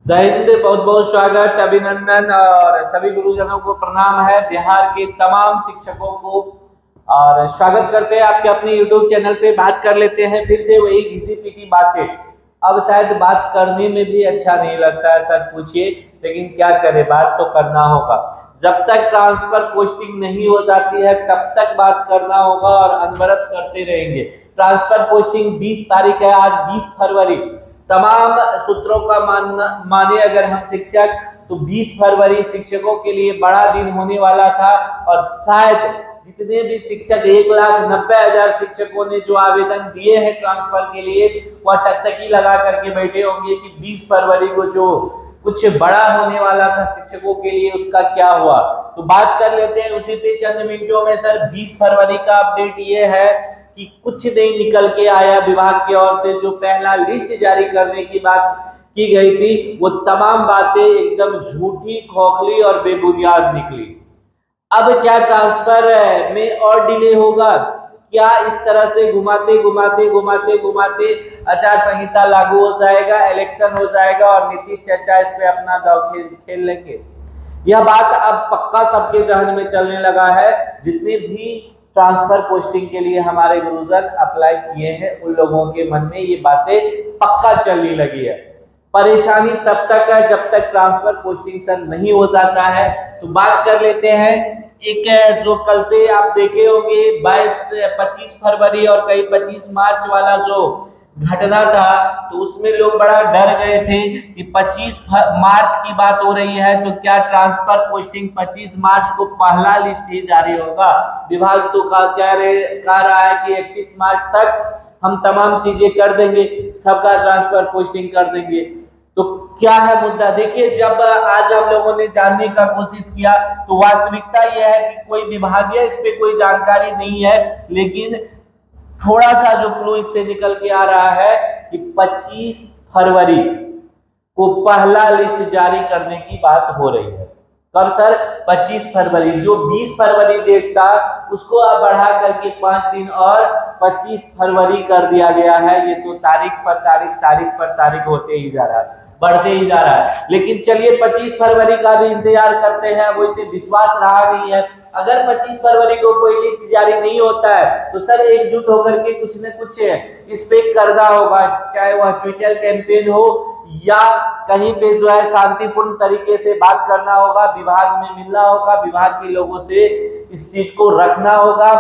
जय हिंद। बहुत बहुत स्वागत, अभिनंदन और सभी गुरुजनों को प्रणाम है। बिहार के तमाम शिक्षकों को और स्वागत करते हैं आपके अपने YouTube चैनल पे। बात कर लेते हैं फिर से वही घिसी पीटी बातें। अब शायद बात करने में भी अच्छा नहीं लगता है, सच पूछिए, लेकिन क्या करें, बात तो करना होगा। जब तक ट्रांसफर पोस्टिंग नहीं हो जाती है तब तक बात करना होगा और अनवरत करते रहेंगे। ट्रांसफर पोस्टिंग 20 तारीख है, आज 20 फरवरी। तमाम सूत्रों का माने अगर हम शिक्षक, तो 20 फरवरी शिक्षकों के लिए बड़ा दिन होने वाला था और शायद जितने भी शिक्षक 1,90,000 शिक्षकों ने जो आवेदन दिए हैं ट्रांसफर के लिए, वह टकटकी लगा करके बैठे होंगे कि 20 फरवरी को जो कुछ बड़ा होने वाला था शिक्षकों के लिए उसका क्या हुआ। तो बात कर लेते हैं उसी पे चंद मिनटों में। सर 20 फरवरी का अपडेट ये है कि कुछ नहीं निकल के आया विभाग की ओर से। जो पहला लिस्ट जारी करने की बात की गई थी वो तमाम बातें एकदम झूठी, खोखली और बेबुनियाद निकली। अब क्या ट्रांसफर में और डिले होगा? क्या इस तरह से घुमाते घुमाते घुमाते घुमाते आचार संहिता लागू हो जाएगा, इलेक्शन हो जाएगा और नीतीश चाचा इस पे अपना दांव खेल लेंगे? यह बात अब पक्का सबके जहन में चलने लगा है। जितने भी ट्रांसफर पोस्टिंग के लिए हमारे गुरुजन अप्लाई किए हैं उन लोगों के मन में ये बातें पक्का चलने लगी है। परेशानी तब तक है जब तक ट्रांसफर पोस्टिंग सर नहीं हो जाता है। तो बात कर लेते हैं एक जो कल से आप देखे होंगे 25 फरवरी और कई 25 मार्च वाला जो घटना था, तो उसमें लोग बड़ा डर गए थे कि 25 मार्च की बात हो रही है तो क्या ट्रांसफर पोस्टिंग 25 मार्च को पहला लिस्ट ही जारी होगा? विभाग तो कह रहा है कि 31 मार्च तक हम तमाम चीजें कर देंगे, सबका ट्रांसफर पोस्टिंग कर देंगे। तो क्या है मुद्दा? देखिए, जब आज हम लोगों ने जानने का कोशिश किया तो वास्तविकता यह है कि कोई विभागीय इस पे कोई जानकारी नहीं है, लेकिन थोड़ा सा जो क्लू इससे निकल के आ रहा है कि 25 फरवरी को पहला लिस्ट जारी करने की बात हो रही है। कब सर? 25 फरवरी। जो 20 फरवरी डेट था उसको अब बढ़ा करके 5 दिन और 25 फरवरी कर दिया गया है। ये तो तारीख पर तारीख होते ही जा रहा है, बढ़ते ही जा रहा है। लेकिन चलिए 25 फरवरी का भी इंतजार करते हैं, वो इसे विश्वास रहा नहीं है। अगर 25 फरवरी को कोई लिस्ट जारी नहीं होता है तो सर एकजुट होकर के कुछ न कुछ इस पे करना होगा, चाहे वह ट्विटर कैंपेन हो या कहीं पे जो है शांतिपूर्ण तरीके से बात करना होगा, विभाग में मिलना होगा, विभाग के लोगों से इस चीज को रखना होगा,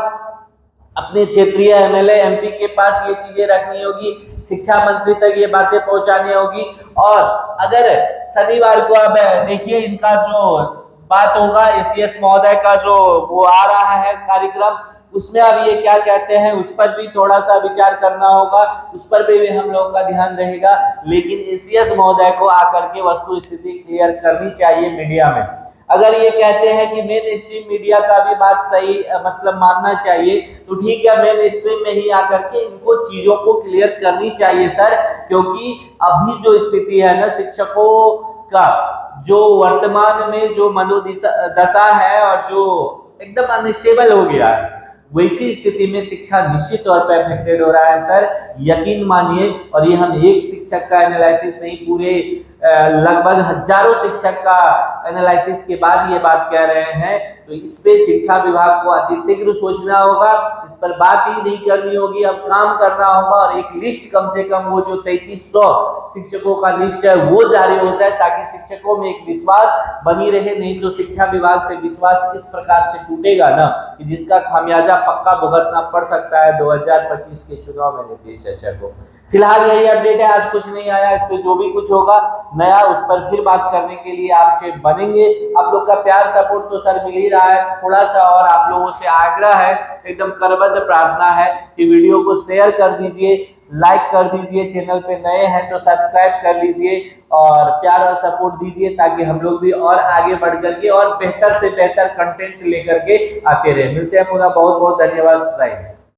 अपने क्षेत्रीय एमएलए एमपी के पास ये चीजें रखनी होगी, शिक्षा मंत्री तक ये बातें पहुंचानी होगी। और अगर शनिवार को अब देखिए इनका जो बात होगा, एसीएस महोदय का जो वो आ रहा है कार्यक्रम, उसमें अब ये क्या कहते हैं उस पर भी थोड़ा सा विचार करना होगा, उस पर भी हम लोगों का ध्यान रहेगा। लेकिन एसीएस महोदय को आकर के वस्तु स्थिति क्लियर करनी चाहिए मीडिया में। अगर ये कहते हैं कि मेन स्ट्रीम मीडिया का भी बात सही मतलब मानना चाहिए तो ठीक है, मेन स्ट्रीम में ही आकर के इनको चीजों को क्लियर करनी चाहिए सर। क्योंकि अभी जो स्थिति है ना शिक्षकों का, जो वर्तमान में जो मनोदशा है और जो एकदम अनस्टेबल हो गया है, वैसी स्थिति में शिक्षा निश्चित तौर पर अफेक्टेड हो रहा है सर, यकीन मानिए। और ये हम एक शिक्षक का एनालिसिस नहीं, पूरे लगभग हजारों शिक्षक का एनालिसिस के बाद ये बात कह रहे हैं। तो इस पे शिक्षा विभाग को अतिशीघ्र सोचना होगा, इस पर बात ही नहीं करनी होगी, अब काम करना होगा और एक लिस्ट कम से कम वो जो 3300 शिक्षकों का लिस्ट है वो जारी हो जाए, ताकि शिक्षकों में एक विश्वास बनी रहे। नहीं तो शिक्षा विभाग से विश्वास इस प्रकार से टूटेगा ना कि जिसका खामियाजा पक्का भुगतना पड़ सकता है 2025 के चुनाव में नीतीश चाचा को। फिलहाल यही अपडेट है, आज कुछ नहीं आया। इस पे जो भी कुछ होगा नया उस पर फिर बात करने के लिए आपसे बनेंगे। आप लोग का प्यार सपोर्ट तो सर मिल ही रहा है, थोड़ा सा और आप लोगों से आग्रह है, एकदम करबद्ध प्रार्थना है कि वीडियो को शेयर कर दीजिए, लाइक कर दीजिए, चैनल पे नए हैं तो सब्सक्राइब कर लीजिए और प्यार और सपोर्ट दीजिए, ताकि हम लोग भी और आगे बढ़ करके और बेहतर से बेहतर कंटेंट लेकर के आते रहे। मिलते हैं पुनः, बहुत बहुत धन्यवाद।